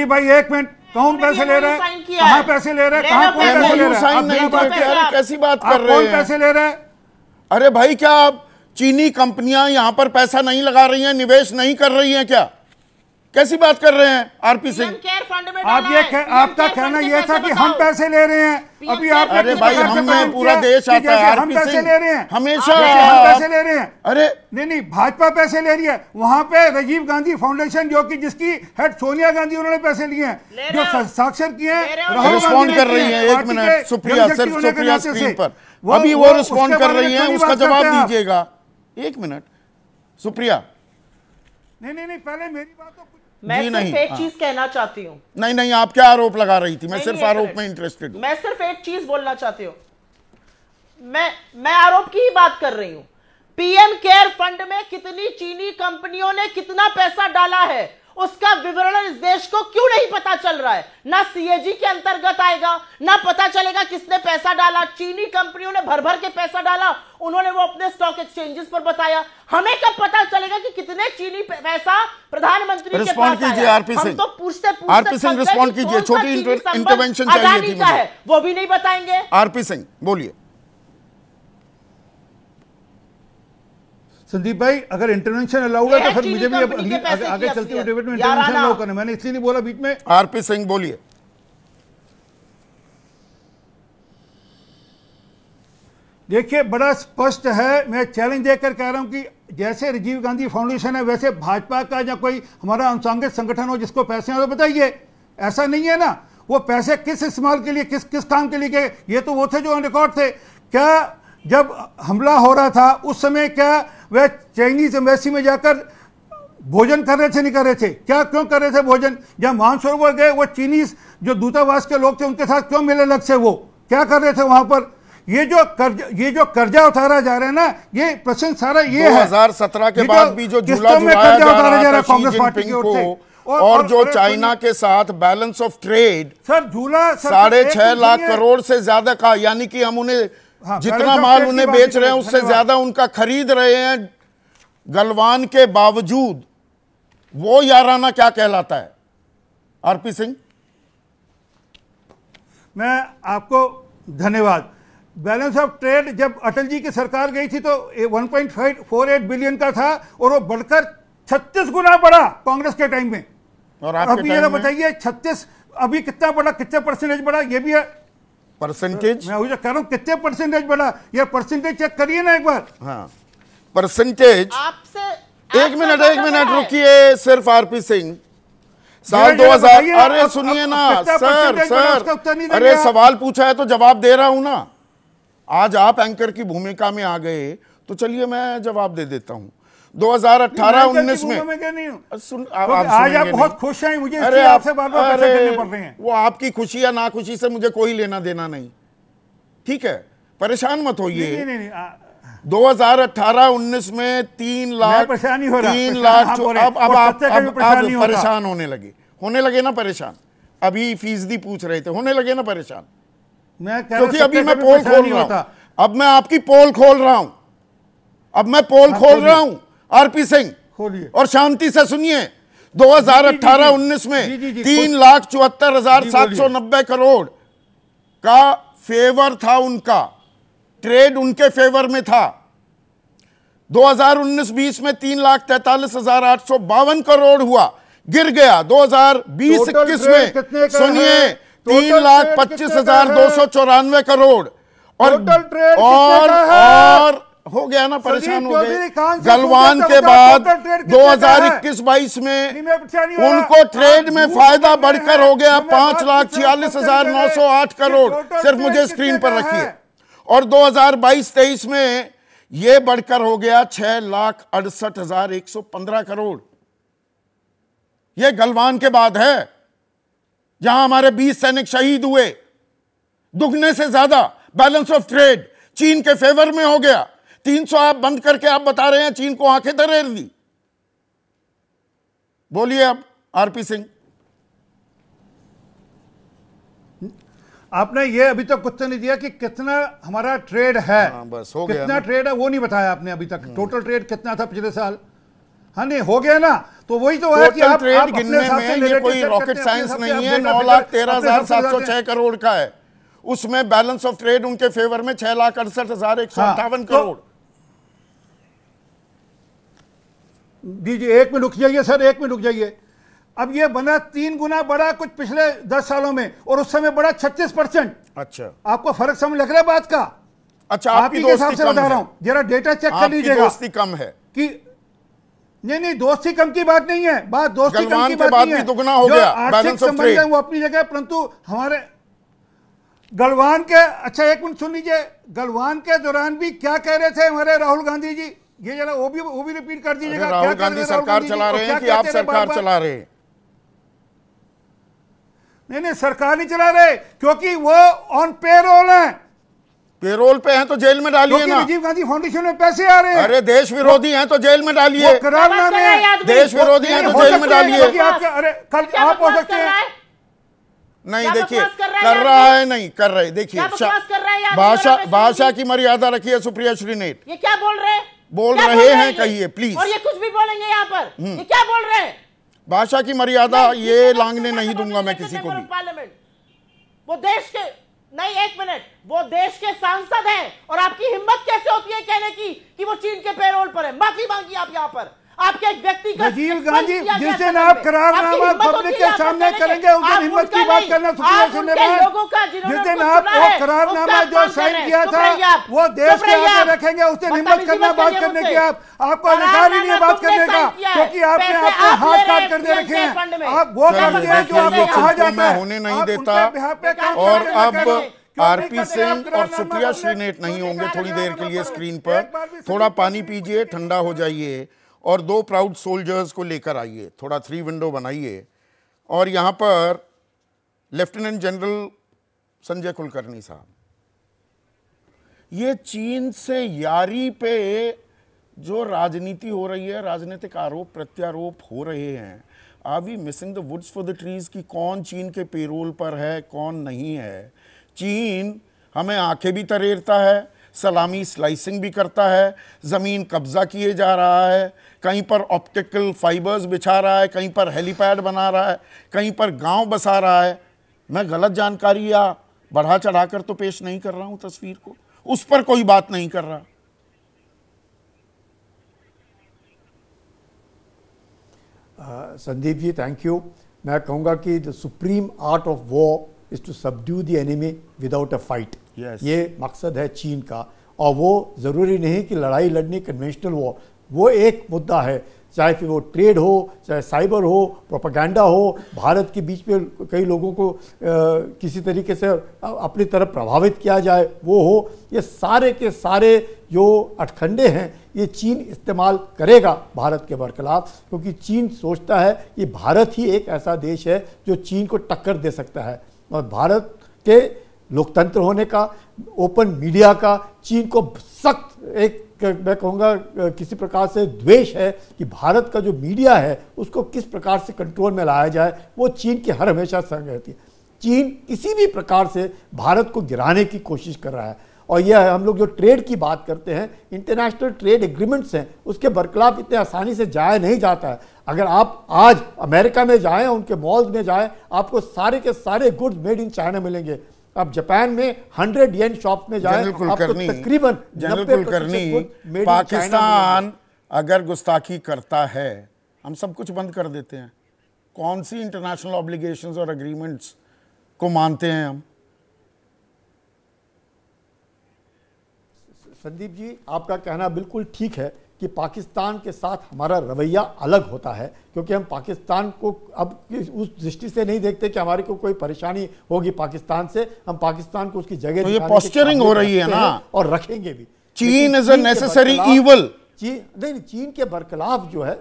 भाई, एक मिनट. कौन पैसे ले रहे हैं? कहाँ पैसे ले रहे हैं? कहाँ कौन पैसे ले रहे हैं? कैसी बात कर रहे हैं? कौन पैसे ले रहे हैं? अरे भाई, क्या आप चीनी कंपनियां यहां पर पैसा नहीं लगा रही हैं, निवेश नहीं कर रही हैं क्या? कैसी बात कर रहे हैं आरपी सिंह? आपका कहना यह था कि हम पैसे ले रहे हैं. अभी आप, अरे भाई, हमें पूरा देश आता है. हम पैसे ले रहे हैं हमेशा. हम पैसे ले रहे हैं. अरे नहीं, भाजपा पैसे ले रही है. वहां पे राजीव गांधी फाउंडेशन, जो कि जिसकी हेड सोनिया गांधी, उन्होंने पैसे लिए हैं, जो हस्ताक्षर किए हैं. रिस्पॉन्ड कर रही है. एक मिनट, सुप्रिया, सिर्फ सुप्रिया स्क्रीन पर अभी वो रिस्पॉन्ड कर रही है, उसका जवाब दीजिएगा. एक मिनट सुप्रिया. नहीं, पहले मेरी बात तो मैं सिर्फ एक चीज कहना चाहती हूँ. नहीं, आप क्या आरोप लगा रही थी? मैं सिर्फ आरोप में इंटरेस्टेड हूँ. मैं सिर्फ एक चीज बोलना चाहती हूँ. मैं आरोप की ही बात कर रही हूँ. पीएम केयर फंड में कितनी चीनी कंपनियों ने कितना पैसा डाला है, उसका विवरण इस देश को क्यों नहीं पता चल रहा है? ना सीएजी के अंतर्गत आएगा, ना पता चलेगा किसने पैसा डाला. चीनी कंपनियों ने भर भर के पैसा डाला, उन्होंने वो अपने स्टॉक एक्सचेंजेस पर बताया. हमें कब पता चलेगा कि कितने चीनी पैसा प्रधानमंत्री के पास आया? हम तो पूछते आरपी सिंह रिस्पॉन्ड कीजिए. छोटी इंटरवेंशन चाहिए थी मुझे. वो भी नहीं बताएंगे. आरपी सिंह बोलिए. संदीप भाई, अगर इंटरवेंशन अलाउड है तो फिर मुझे भी आगे चलते हुए डिबेट में इंटरवेंशन अलाउ करना. मैंने इसलिए नहीं बोला बीच में. आरपी सिंह बोलिए. देखिए, बड़ा स्पष्ट है. मैं चैलेंज देकर कह रहा हूं कि जैसे राजीव गांधी फाउंडेशन है, वैसे भाजपा का या कोई हमारा अनुसांगिक संगठन हो जिसको पैसे हैं, तो बताइए. ऐसा नहीं है ना. वो पैसे किस इस्तेमाल के लिए, किस किस काम के लिए गए, ये तो वो थे जो ऑन रिकॉर्ड थे। क्या जब हमला हो रहा था उस समय क्या वह चाइनीज एम्बेसी में जाकर भोजन कर रहे थे, नहीं कर रहे थे? क्या क्यों कर रहे थे भोजन? जब मानसरोवर गए वो चीनीज जो दूतावास के लोग थे उनके साथ क्यों मिले अलग से? वो क्या कर रहे थे वहां पर? ये जो कर्जा उतारा जा रहा है ना, ये प्रश्न सारा ये है 2017 के बाद भी जो झूला झुलाया जा रहा था कांग्रेस पार्टी की ओर से, और जो चाइना के साथ बैलेंस ऑफ ट्रेड सर झूला 6.5 लाख करोड़ से ज्यादा का, यानी कि हम उन्हें जितना माल उन्हें बेच रहे हैं उससे ज्यादा उनका खरीद रहे हैं गलवान के बावजूद, वो याराना क्या कहलाता है? आरपी सिंह, मैं आपको धन्यवाद। बैलेंस ऑफ ट्रेड जब अटल जी की सरकार गई थी तो 1.48 बिलियन का था और वो बढ़कर 36 गुना बढ़ा कांग्रेस के टाइम में। और आपके अभी ये बताइए 36 अभी कितना बढ़ा, कितने परसेंटेज बढ़ा? ये भी है परसेंटेज, मैं वही कह रहा हूं कितने परसेंटेज बढ़ा, ये परसेंटेज चेक करिए ना एक बार। हाँ परसेंटेज। आपसे एक मिनट रुकिए सिर्फ आरपी सिंह। साल 2000, अरे सुनिए ना सर, अरे सवाल पूछा है तो जवाब दे रहा हूं ना। आज आप एंकर की भूमिका में आ गए तो चलिए मैं जवाब दे देता हूं। 2018-19 में आज आप बहुत खुश हैं, मुझे इसलिए आपसे बार-बार पैसे देने पड़ रहे हैं। वो आपकी खुशी या नाखुशी से मुझे कोई लेना देना नहीं, ठीक है, परेशान मत होइए। 2018-19 में 3 लाख, 3 लाख, अब आप परेशान होने लगे ना परेशान। अभी फीसदी पूछ रहे थे, होने लगे ना परेशान, क्योंकि अभी मैं पोल खोल रहा हूं। अब मैं आपकी पोल खोल रहा हूं, आरपी सिंह, और शांति से सुनिए। 2018-19 में 3,74,790 करोड़ का फेवर था, उनका ट्रेड उनके फेवर में था। 2019-20 में 3,43,852 करोड़ हुआ, गिर गया। 2020-21 में सुनिए 3,25,294 करोड़, और हो गया ना, परेशान हो गए। गलवान के बाद 2021-22 में उनको ट्रेड में फायदा बढ़कर हो गया 5,46,908 करोड़, सिर्फ मुझे स्क्रीन पर रखिए। और 2022-23 में यह बढ़कर हो गया 6,68,115 करोड़। यह गलवान के बाद है, जहां हमारे 20 सैनिक शहीद हुए। दुगने से ज्यादा बैलेंस ऑफ ट्रेड चीन के फेवर में हो गया। 300 आप बंद करके आप बता रहे हैं चीन को आंखें दरेर दी। बोलिए अब आरपी सिंह। आपने ये अभी तक उत्तर नहीं दिया कि कितना हमारा ट्रेड है। बस हो गया, कितना ट्रेड है वो नहीं बताया आपने अभी तक। टोटल ट्रेड कितना था पिछले साल? हाँ नहीं हो गया ना, तो वही तो है कि आप ट्रेड गिनने में ये कोई रॉकेट साइंस नहीं है। 9,13,706 करोड़ का है, उसमें बैलेंस ऑफ ट्रेड उनके फेवर में 6,68,158 करोड़। दीजिए, एक मिनट रुक जाइए सर, एक मिनट रुक जाइए। अब ये बना 3 गुना बढ़ा कुछ पिछले 10 सालों में, और उस समय बढ़ा 36%। अच्छा, आपको फर्क समझ लग रहा है बात का? अच्छा, आपकी दोस्ती कम बता रहा हूं, जरा डेटा चेक कर लीजिएगा। दोस्ती कम है कि नहीं, दोस्ती कम की बात नहीं है, बात दोस्ती कम की बात नहीं है। दुगना हो गया आर्थिक संबंध है वो अपनी जगह, परंतु हमारे गलवान के, अच्छा एक मिनट सुन लीजिए, गलवान के दौरान भी क्या कह रहे थे हमारे राहुल गांधी जी? ये जरा वो भी रिपीट कर दीजिएगा। राहुल गांधी सरकार चला रहे हैं कि आप सरकार चला रहे हैं? नहीं, सरकार नहीं चला रहे, क्योंकि वो ऑन पेरोल है। पेरोल पे हैं तो जेल में डालिए ना। राजीव गांधी फाउंडेशन में पैसे आ रहे हैं। अरे देश विरोधी हैं तो जेल में डालिए। करारनामे में देश विरोधी हैं तो जेल में डालिए। अरे कल आप हो सकते हैं। नहीं देखिए, कर रहा है, नहीं कर रहे। देखिए, भाषा की मर्यादा रखिए सुप्रिया श्रीनेत। ये क्या बोल रहे हैं? बोल रहे हैं, कहिए प्लीज। और ये कुछ भी बोलेंगे यहाँ पर, ये क्या बोल रहे हैं? भाषा की मर्यादा ये लांघने नहीं दूंगा मैं किसी को भी। पार्लियामेंट, वो देश के नहीं, एक मिनट, वो देश के सांसद हैं, और आपकी हिम्मत कैसे होती है कहने की कि वो चीन के पेरोल पर है? माफी मांगी आप यहाँ पर, आपके एक व्यक्ति का राजीव गांधी जिस दिन आप करारनामा पब्लिक के सामने करेंगे उस दिन हिम्मत की बात करना सुप्रिया श्रीनेत, जिस दिन आप वो करारनामा जो साइन किया था वो देश के आगे रखेंगे उस दिन हिम्मत करना बात करने की। आपको अधिकार ही नहीं है बात करने का, क्योंकि आपने अपने हाथ काट कर दे रखे हैं। आप वो करते हैं जो आपको कहा जाता है, होने नहीं देता। और अब आरपी सिंह और सुप्रिया श्रीनेत नहीं होंगे थोड़ी देर के लिए स्क्रीन पर। थोड़ा पानी पीजिए, ठंडा हो जाइए और 2 प्राउड सोल्जर्स को लेकर आइए, थोड़ा 3 विंडो बनाइए। और यहाँ पर लेफ्टिनेंट जनरल संजय कुलकर्णी साहब, ये चीन से यारी पे जो राजनीति हो रही है, राजनीतिक आरोप प्रत्यारोप हो रहे हैं, are we missing the woods for the trees की कौन चीन के पेरोल पर है कौन नहीं है। चीन हमें आंखें भी तरेरता है, सलामी स्लाइसिंग भी करता है, ज़मीन कब्जा किए जा रहा है, कहीं पर ऑप्टिकल फाइबर्स बिछा रहा है, कहीं पर हेलीपैड बना रहा है, कहीं पर गांव बसा रहा है। मैं गलत जानकारी या बढ़ा चढ़ाकर तो पेश नहीं कर रहा हूं तस्वीर को, उस पर कोई बात नहीं कर रहा। Sandeep ji thank you. मैं कहूँगा कि the supreme art of war is to subdue the enemy without a fight. ये मकसद है चीन का, और वो ज़रूरी नहीं कि लड़ाई लड़नी कन्वेंशनल वॉर, वो एक मुद्दा है, चाहे फिर वो ट्रेड हो, चाहे साइबर हो, प्रोपेगेंडा हो, भारत के बीच में कई लोगों को किसी तरीके से अपनी तरफ प्रभावित किया जाए वो हो, ये सारे के सारे जो अटखंडे हैं ये चीन इस्तेमाल करेगा भारत के बरखिलाफ, क्योंकि चीन सोचता है कि भारत ही एक ऐसा देश है जो चीन को टक्कर दे सकता है। और भारत के लोकतंत्र होने का, ओपन मीडिया का चीन को सख्त एक मैं कहूँगा किसी प्रकार से द्वेष है कि भारत का जो मीडिया है उसको किस प्रकार से कंट्रोल में लाया जाए, वो चीन की हर हमेशा संग रहती है। चीन किसी भी प्रकार से भारत को गिराने की कोशिश कर रहा है। और यह हम लोग जो ट्रेड की बात करते हैं, इंटरनेशनल ट्रेड एग्रीमेंट्स हैं, उसके बरखिलाफ इतने आसानी से जाया नहीं जाता है। अगर आप आज अमेरिका में जाएं, उनके मॉल्स में जाएं, आपको सारे के सारे गुड्स मेड इन चाइना मिलेंगे। आप जापान में 100 येन शॉप में जाएं, आपको तकरीबन 90% पाकिस्तान अगर गुस्ताखी करता है हम सब कुछ बंद कर देते हैं। कौन सी इंटरनेशनल ऑब्लिगेशंस और एग्रीमेंट्स को मानते हैं हम? संदीप जी आपका कहना बिल्कुल ठीक है कि पाकिस्तान के साथ हमारा रवैया अलग होता है, क्योंकि हम पाकिस्तान को अब उस दृष्टि से नहीं देखते कि हमारे को कोई परेशानी होगी पाकिस्तान से। हम पाकिस्तान को उसकी जगह, तो ये पोस्चरिंग हो रही है ना, और रखेंगे भी। चीन इज अ नेसेसरी इविल। चीन के बरखिलाफ जो है,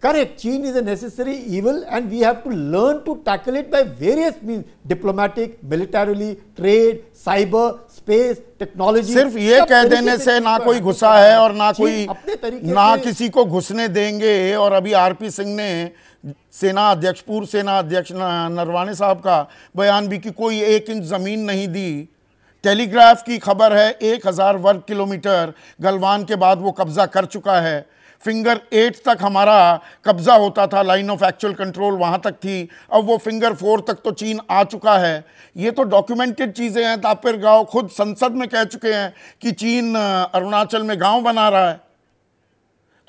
correct, चीन is a necessary evil and we have to learn to tackle it by various means, diplomatic, militarily, trade, cyber, space, technology। सिर्फ ये कह देने से ना कोई घुसा है और ना कोई ना किसी को घुसने देंगे। और अभी आरपी सिंह ने सेना अध्यक्ष, पूर्व सेना अध्यक्ष नरवाणे साहब का बयान भी कि कोई 1 इंच जमीन नहीं दी। टेलीग्राफ की खबर है 1000 वर्ग किलोमीटर गलवान के बाद वो कब्जा कर चुका है। फिंगर 8 तक हमारा कब्जा होता था, लाइन ऑफ एक्चुअल कंट्रोल वहां तक थी, अब वो फिंगर 4 तक तो चीन आ चुका है। ये तो डॉक्यूमेंटेड चीजें हैं। तापिर गांव खुद संसद में कह चुके हैं कि चीन अरुणाचल में गांव बना रहा है।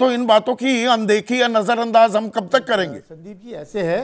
तो इन बातों की अनदेखी या नजरअंदाज हम कब तक करेंगे? संदीप जी ऐसे है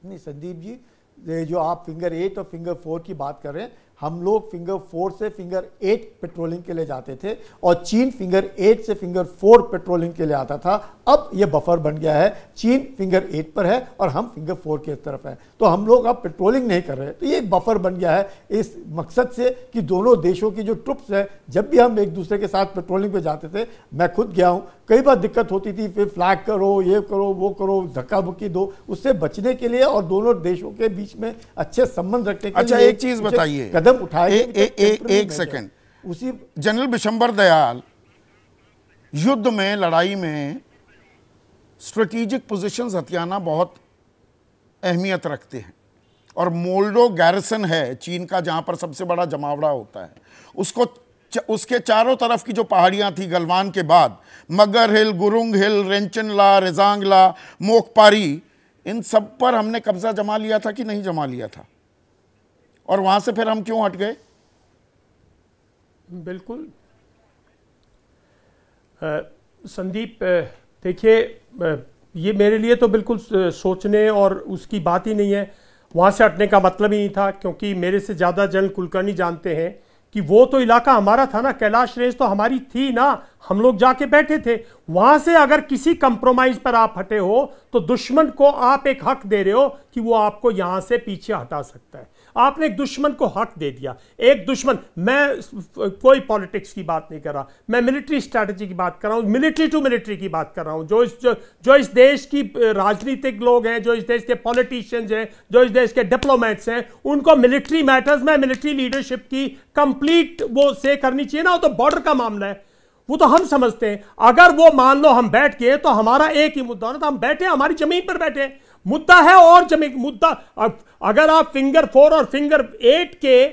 नहीं, संदीप जी जो आप फिंगर 8 और फिंगर 4 की बात कर रहे हैं, हम लोग फिंगर 4 से फिंगर 8 पेट्रोलिंग के लिए जाते थे और चीन फिंगर 8 से फिंगर 4 पेट्रोलिंग के लिए आता था। अब यह बफर बन गया है, चीन फिंगर 8 पर है और हम फिंगर 4 की तरफ है, तो हम लोग अब पेट्रोलिंग नहीं कर रहे। तो ये एक बफर बन गया है इस मकसद से कि दोनों देशों की जो ट्रुप्स है, जब भी हम एक दूसरे के साथ पेट्रोलिंग पे जाते थे, मैं खुद गया हूँ, कई बार दिक्कत होती थी, फिर फ्लैग करो, ये करो, वो करो, धक्का मुक्की दो, उससे बचने के लिए और दोनों देशों के बीच में अच्छे संबंध रखने के लिए अच्छा एक चीज बताइए, कदम उठाए। एक सेकंड, उसी जनरल बिशंबर दयाल युद्ध में, लड़ाई में स्ट्रेटेजिक पोजीशंस हथियाना बहुत अहमियत रखते हैं। और मोल्डो गैरिसन है चीन का, जहां पर सबसे बड़ा जमावड़ा होता है, उसके चारों तरफ की जो पहाड़ियां थी गलवान के बाद, मगर हिल, गुरुंग हिल, रेंचनला, रेजांगला, मोकपारी, इन सब पर हमने कब्जा जमा लिया था कि नहीं जमा लिया था? और वहां से फिर हम क्यों हट गए? बिल्कुल संदीप, देखिए, ये मेरे लिए तो बिल्कुल सोचने और उसकी बात ही नहीं है। वहाँ से हटने का मतलब ही नहीं था, क्योंकि मेरे से ज़्यादा जनरल कुलकर्णी जानते हैं कि वो तो इलाका हमारा था ना, कैलाश रेंज तो हमारी थी ना, हम लोग जाके बैठे थे वहां से। अगर किसी कंप्रोमाइज पर आप हटे हो तो दुश्मन को आप एक हक दे रहे हो कि वो आपको यहां से पीछे हटा सकता है। आपने एक दुश्मन को हक दे दिया। एक दुश्मन, मैं कोई पॉलिटिक्स की बात नहीं कर रहा, मैं मिलिट्री स्ट्रैटेजी की बात कर रहा हूं, मिलिट्री टू मिलिट्री की बात कर रहा हूं। जो इस देश की राजनीतिक लोग हैं, जो इस देश के पॉलिटिशियंस हैं, जो इस देश के डिप्लोमेट्स हैं, उनको मिलिट्री मैटर्स में मिलिट्री लीडरशिप की कंप्लीट वो से करनी चाहिए ना। वो तो बॉर्डर का मामला है, वो तो हम समझते हैं। अगर वो मान लो हम बैठ गए तो हमारा एक ही मुद्दा ना, तो हम बैठे, हमारी जमीन पर बैठे, मुद्दा है और जमीन मुद्दा। अगर आप फिंगर 4 और फिंगर 8 के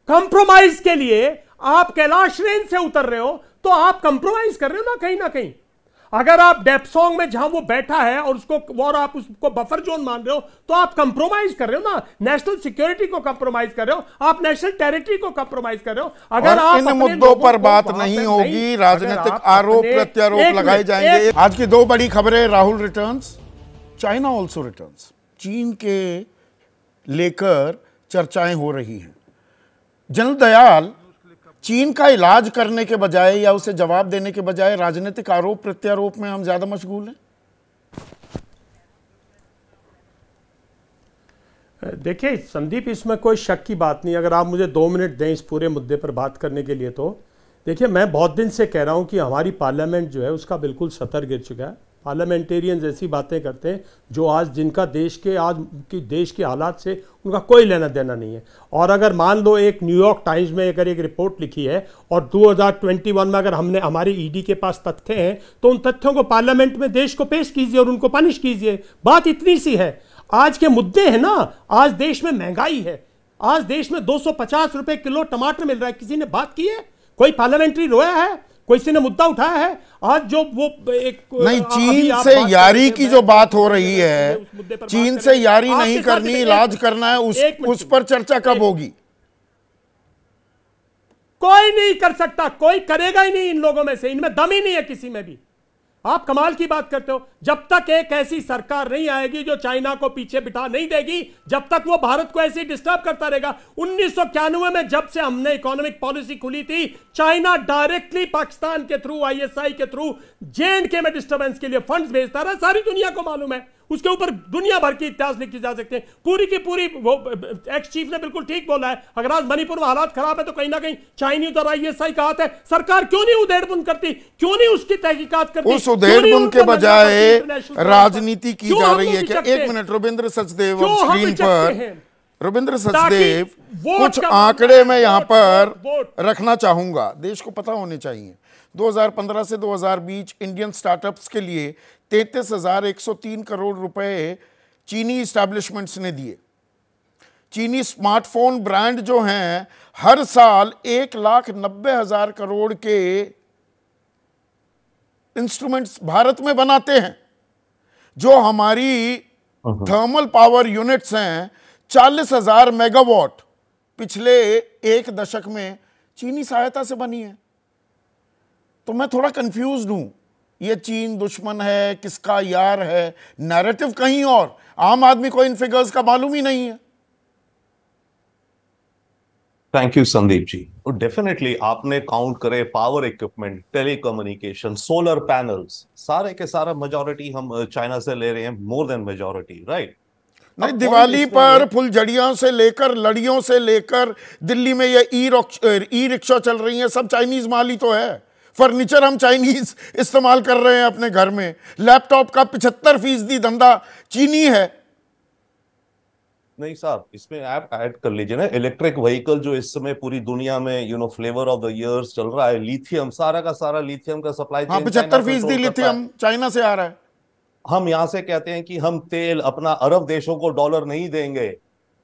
कंप्रोमाइज के लिए आप कैलाश रेंज से उतर रहे हो तो आप कंप्रोमाइज कर रहे हो ना कहीं ना कहीं। अगर आप डेप्सोंग में जहां वो बैठा है और उसको और आप उसको बफर जोन मान रहे हो तो आप कंप्रोमाइज कर रहे हो ना। नेशनल सिक्योरिटी को कंप्रोमाइज कर रहे हो, आप नेशनल टेरिटरी को कंप्रोमाइज कर रहे हो। अगर आप इन मुद्दों पर बात नहीं होगी, राजनीतिक आरोप प्रत्यारोप लगाए जाएंगे। आज की 2 बड़ी खबरें, Rahul returns, China also returns. चीन के लेकर चर्चाएं हो रही हैं। जनरल दयाल, चीन का इलाज करने के बजाय या उसे जवाब देने के बजाय राजनीतिक आरोप प्रत्यारोप में हम ज्यादा मशगूल हैं। देखिए संदीप, इसमें कोई शक की बात नहीं। अगर आप मुझे 2 मिनट दें इस पूरे मुद्दे पर बात करने के लिए, तो देखिए, मैं बहुत दिन से कह रहा हूं कि हमारी पार्लियामेंट जो है उसका बिल्कुल सतर गिर चुका है। पार्लियामेंटेरियंस ऐसी बातें करते हैं जो आज जिनका देश के हालात से उनका कोई लेना देना नहीं है। और अगर मान लो एक न्यूयॉर्क टाइम्स में अगर एक रिपोर्ट लिखी है और 2021 में अगर हमारे ईडी के पास तथ्य हैं तो उन तथ्यों को पार्लियामेंट में देश को पेश कीजिए और उनको पनिश कीजिए। बात इतनी सी है। आज के मुद्दे हैं ना, आज देश में महंगाई है, आज देश में 250 रुपए किलो टमाटर मिल रहा है। किसी ने बात की है? कोई पार्लियामेंट्री रोया है? कोई ने मुद्दा उठाया है? आज जो वो एक नहीं, चीन से यारी की जो बात हो रही है, चीन से यारी नहीं करनी, इलाज करना है, उस पर चर्चा कब होगी? कोई नहीं कर सकता, कोई करेगा ही नहीं इन लोगों में से, इनमें दम ही नहीं है किसी में भी। आप कमाल की बात करते हो। जब तक एक ऐसी सरकार नहीं आएगी जो चाइना को पीछे बिठा नहीं देगी, जब तक वो भारत को ऐसे डिस्टर्ब करता रहेगा। 1991 में जब से हमने इकोनॉमिक पॉलिसी खुली थी, चाइना डायरेक्टली पाकिस्तान के थ्रू, आईएसआई के थ्रू JNK में डिस्टर्बेंस के लिए फंड्स भेजता रहा। सारी दुनिया को मालूम है, उसके ऊपर दुनिया भर की इतिहास लिखी जा सकते हैं। पूरी की पूरी वो एक्स चीफ ने बिल्कुल ठीक बोला है। अगर आज मणिपुर में हालात खराब है तो कहीं ना कहीं चाइनीज और ISI का हाथ है। सरकार क्यों नहीं उधेड़बुन करती, क्यों नहीं उसकी तहकीकात करती? उस उधेड़बुन के बजाय राजनीति की जा रही है क्या? 1 मिनट, रविंद्र सचदेव स्क्रीन पर। रविंद्र सचदेव, कुछ आंकड़े मैं यहां पर रखना चाहूंगा, देश को पता होने चाहिए। 2015 से 2020 इंडियन स्टार्टअप्स के लिए 33,103 करोड़ रुपए चीनी इस्टेब्लिशमेंट्स ने दिए। चीनी स्मार्टफोन ब्रांड जो हैं हर साल 1,90,000 करोड़ के इंस्ट्रूमेंट्स भारत में बनाते हैं। जो हमारी थर्मल पावर यूनिट्स हैं 40,000 मेगावाट पिछले 1 दशक में चीनी सहायता से बनी है। तो मैं थोड़ा कंफ्यूज्ड हूं, ये चीन दुश्मन है, किसका यार है, नैरेटिव कहीं और। आम आदमी को इन फिगर्स का मालूम ही नहीं है। Thank you Sandeep ji. तो डेफिनेटली आपने काउंट करे power equipment, telecommunication, solar panels, सारे के सारा मेजॉरिटी हम चाइना से ले रहे हैं, मोर देन मेजॉरिटी, राइट? नहीं, दिवाली पर फुलझड़ियों से लेकर, लड़ियों से लेकर, दिल्ली में ये ई रिक्शा चल रही है, सब चाइनीज माल ही तो है। फर्नीचर हम चाइनीज इस्तेमाल कर रहे हैं अपने घर में। लैपटॉप का 75% धंधा चीनी है। नहीं साहब, इसमें आप ऐड कर लीजिए ना इलेक्ट्रिक व्हीकल, जो इस समय पूरी दुनिया में फ्लेवर ऑफ द ईयर्स चल रहा है। लिथियम, सारा का सारा लिथियम का सप्लाई चेन 75% लिथियम चाइना से आ रहा है। हम यहां से कहते हैं कि हम तेल अपना अरब देशों को डॉलर नहीं देंगे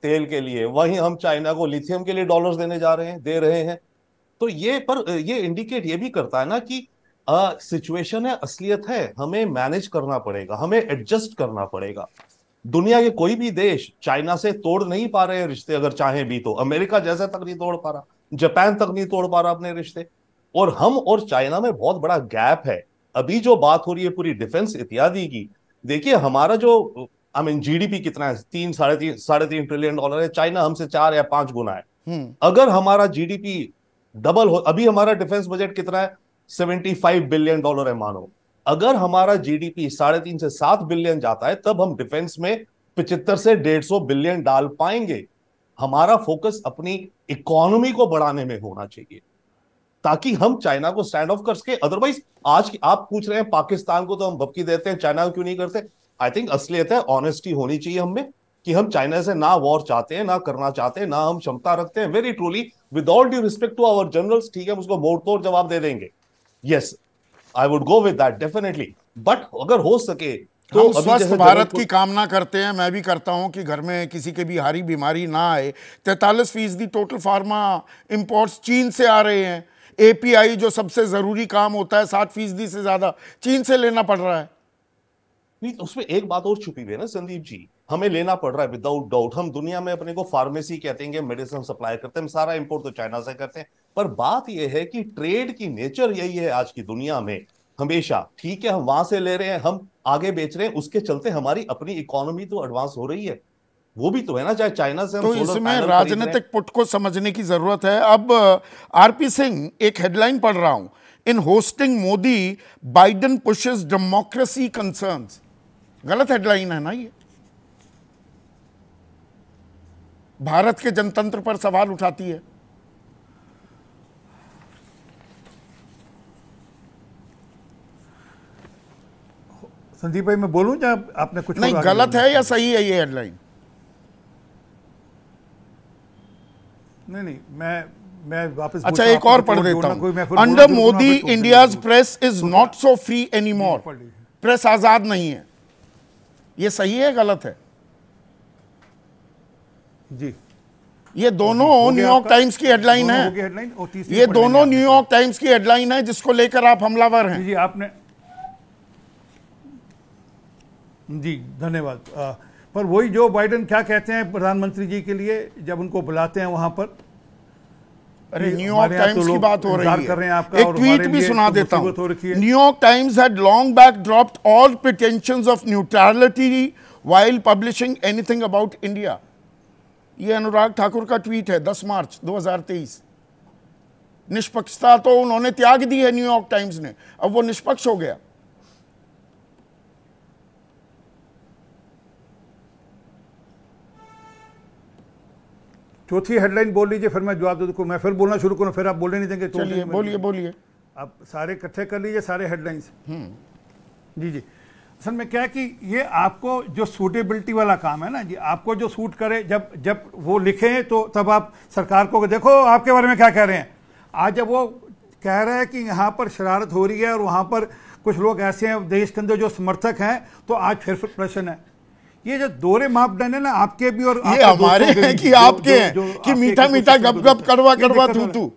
तेल के लिए, वहीं हम चाइना को लिथियम के लिए डॉलर्स दे रहे हैं। तो ये इंडिकेट ये भी करता है ना कि सिचुएशन है, असलियत है, हमें मैनेज करना पड़ेगा, हमें एडजस्ट करना पड़ेगा। दुनिया के कोई भी देश चाइना से तोड़ नहीं पा रहे रिश्ते, अगर चाहे भी तो। अमेरिका जैसा तक नहीं तोड़ पा रहा, जापान तक नहीं तोड़ पा रहा अपने रिश्ते। और हम और चाइना में बहुत बड़ा गैप है। अभी जो बात हो रही है पूरी डिफेंस इत्यादि की, देखिए हमारा जो जीडीपी कितना है, 3 साढ़े तीन ट्रिलियन डॉलर है। चाइना हमसे 4 या 5 गुना है। अगर हमारा जीडीपी डबल हो, अभी हमारा डिफेंस बजट कितना है, 75 बिलियन डॉलर है मानो। अगर हमारा जीडीपी 3.5 से 7 बिलियन जाता है, तब हम डिफेंस में 75 से 150 बिलियन डाल पाएंगे। हमारा फोकस अपनी इकोनॉमी को बढ़ाने में होना चाहिए, ताकि हम चाइना को स्टैंड ऑफ कर सके। अदरवाइज आज आप पूछ रहे हैं पाकिस्तान को तो हम भपकी देते हैं, चाइना को क्यों नहीं करते? आई थिंक असलियत है, ऑनेस्टी होनी चाहिए हमें कि हम चाइना से ना वॉर चाहते हैं, ना करना चाहते हैं, ना हम क्षमता रखते हैं। Very truly, with all due respect to our generals, ठीक है, उसको मोड़ तोड़ जवाब दे देंगे। Yes, I would go with that definitely. But अगर हो सके तो हम स्वस्थ भारत की कामना करते हैं, मैं भी करता हूं कि घर में किसी के भी हारी बीमारी ना आए। 43% टोटल फार्मा इंपोर्ट्स चीन से आ रहे हैं। एपीआई जो सबसे जरूरी काम होता है 60% से ज्यादा चीन से लेना पड़ रहा है। नहीं, उसमें एक बात और छुपी हुई है ना संदीप जी, हमें लेना पड़ रहा है विदाउट डाउट। हम दुनिया में अपने को फार्मेसी कहते हैं, मेडिसिन सप्लाई करते हैं, हम सारा इंपोर्ट तो चाइना से करते हैं। पर बात यह है कि ट्रेड की नेचर यही है आज की दुनिया में, हमेशा ठीक है हम वहां से ले रहे हैं, हम आगे बेच रहे हैं, उसके चलते हमारी अपनी इकोनॉमी तो एडवांस हो रही है। वो भी तो है ना, चाहे चाइना से हम तो इसमें राजनीतिक पुट को समझने की जरूरत है। अब आरपी सिंह, एक हेडलाइन पढ़ रहा हूं, in hosting Modi Biden pushes democracy concerns. गलत हेडलाइन है ना ये, भारत के जनतंत्र पर सवाल उठाती है। संदीप भाई मैं बोलूं या आपने कुछ नहीं, गलत है या सही है ये हेडलाइन? नहीं, मैं वापस अच्छा एक और पढ़ देता हूं। Under Modi India's press is not so free any more. Press आजाद नहीं है, ये सही है गलत है? जी, ये दोनों न्यूयॉर्क टाइम्स की हेडलाइन है। ये दोनों न्यूयॉर्क टाइम्स की हेडलाइन है जिसको लेकर आप हमलावर हैं। जी आपने, जी धन्यवाद। पर वही जो बाइडेन क्या कहते हैं प्रधानमंत्री जी के लिए जब उनको बुलाते हैं वहां पर, अरे न्यूयॉर्क टाइम्स की बात हो रही है। एक ट्वीट भी सुना देता हूं। New York Times had long back dropped all pretensions of neutrality while publishing anything about India. ये अनुराग ठाकुर का ट्वीट है 10 मार्च 2023। निष्पक्षता तो उन्होंने त्याग दी है न्यूयॉर्क टाइम्स ने, अब वो निष्पक्ष हो गया। चौथी हेडलाइन बोल लीजिए, फिर मैं जवाब दे दूं। मैं फिर बोलना शुरू करूं, फिर आप बोलने नहीं देंगे। चलिए बोलिए। आप सारे इकट्ठे कर लीजिए, सारे हेडलाइंस। जी असल में क्या है कि ये आपको जो सूटेबिलिटी वाला काम है ना जी, आपको जो सूट करे, जब वो लिखें तो तब आप सरकार को देखो आपके बारे में क्या कह रहे हैं। आज जब वो कह रहे हैं कि यहाँ पर शरारत हो रही है और वहाँ पर कुछ लोग ऐसे हैं देश के अंदर जो समर्थक हैं, तो आज फिर प्रश्न है। ये जो दोहरे मापदंड है ना आपके भी और ये हमारे हैं कि आपके हैं कि मीठा मीठा गप गप कड़वा कड़वा तू तू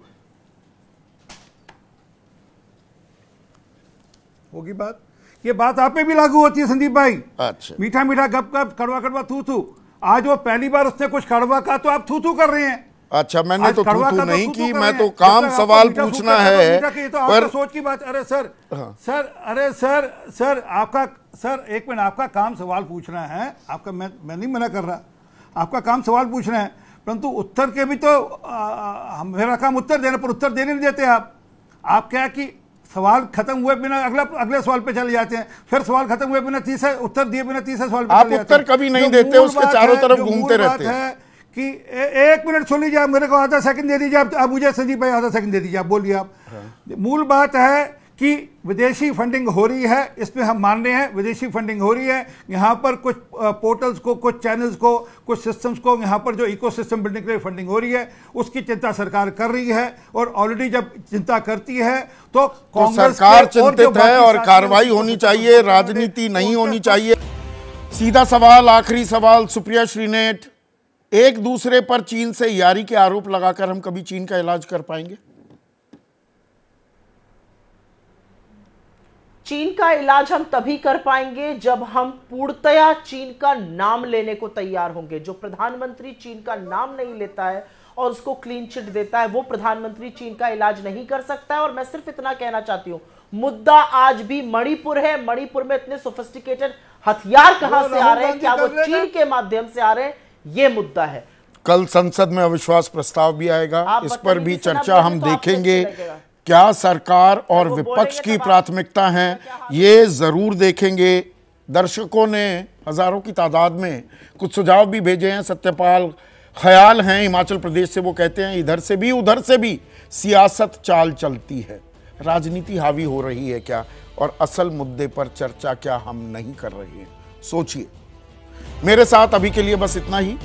होगी बात। ये बात आप पे भी लागू होती है संदीप भाई। अच्छा, मीठा मीठा गप गप कड़वा कड़वा थू थू। आज वो पहली बार उसने कुछ कड़वा कहा तो आप थू थू कर रहे हैं। अच्छा, मैंने तो थू नहीं की, मैं तो काम सवाल पूछना है। पर सोच की बात। अरे सर, अरे सर आपका, सर एक मिनट, आपका काम सवाल पूछना है आपका, मैं नहीं मना कर रहा, आपका काम सवाल पूछना है, परंतु उत्तर के भी तो मेरा काम उत्तर देना, पर उत्तर देने नहीं देते आप क्या कि सवाल खत्म हुए बिना अगले सवाल पे चले जाते हैं, फिर सवाल खत्म हुए बिना तीसरा उत्तर दिए बिना तीसरे सवाल पे आप उत्तर कभी नहीं देते, उसके चारों तरफ घूमते रहते हैं। कि एक मिनट सुन लीजिए, आप मेरे को आधा सेकंड दे दीजिए, आप मुझे संदीप भाई आधा सेकंड दे दीजिए, आप बोलिए आप। मूल बात है कि विदेशी फंडिंग हो रही है, इसमें हम मान रहे हैं विदेशी फंडिंग हो रही है। यहाँ पर कुछ पोर्टल्स को, कुछ चैनल्स को, कुछ सिस्टम्स को, यहाँ पर जो इकोसिस्टम बिल्डिंग के लिए फंडिंग हो रही है, उसकी चिंता सरकार कर रही है। और ऑलरेडी जब चिंता करती है तो कांग्रेस सरकार चिंतित है और कार्रवाई होनी चाहिए, राजनीति नहीं होनी चाहिए। सीधा सवाल, आखिरी सवाल सुप्रिया श्रीनेट, एक दूसरे पर चीन से यारी के आरोप लगाकर हम कभी चीन का इलाज कर पाएंगे? चीन का इलाज हम तभी कर पाएंगे जब हम पूर्णतया चीन का नाम लेने को तैयार होंगे। जो प्रधानमंत्री चीन का नाम नहीं लेता है और उसको क्लीन चिट देता है, वो प्रधानमंत्री चीन का इलाज नहीं कर सकता है। और मैं सिर्फ इतना कहना चाहती हूं, मुद्दा आज भी मणिपुर है। मणिपुर में इतने सोफिस्टिकेटेड हथियार कहां से आ रहे हैं, क्या वो चीन के माध्यम से आ रहे हैं, ये मुद्दा है। कल संसद में अविश्वास प्रस्ताव भी आएगा, इस पर भी चर्चा हम देखेंगे। क्या सरकार और विपक्ष की प्राथमिकता है, ये जरूर देखेंगे। दर्शकों ने हजारों की तादाद में कुछ सुझाव भी भेजे हैं। सत्यपाल ख्याल हैं हिमाचल प्रदेश से, वो कहते हैं इधर से भी उधर से भी सियासत चाल चलती है, राजनीति हावी हो रही है क्या, और असल मुद्दे पर चर्चा क्या हम नहीं कर रहे हैं। सोचिए। मेरे साथ अभी के लिए बस इतना ही।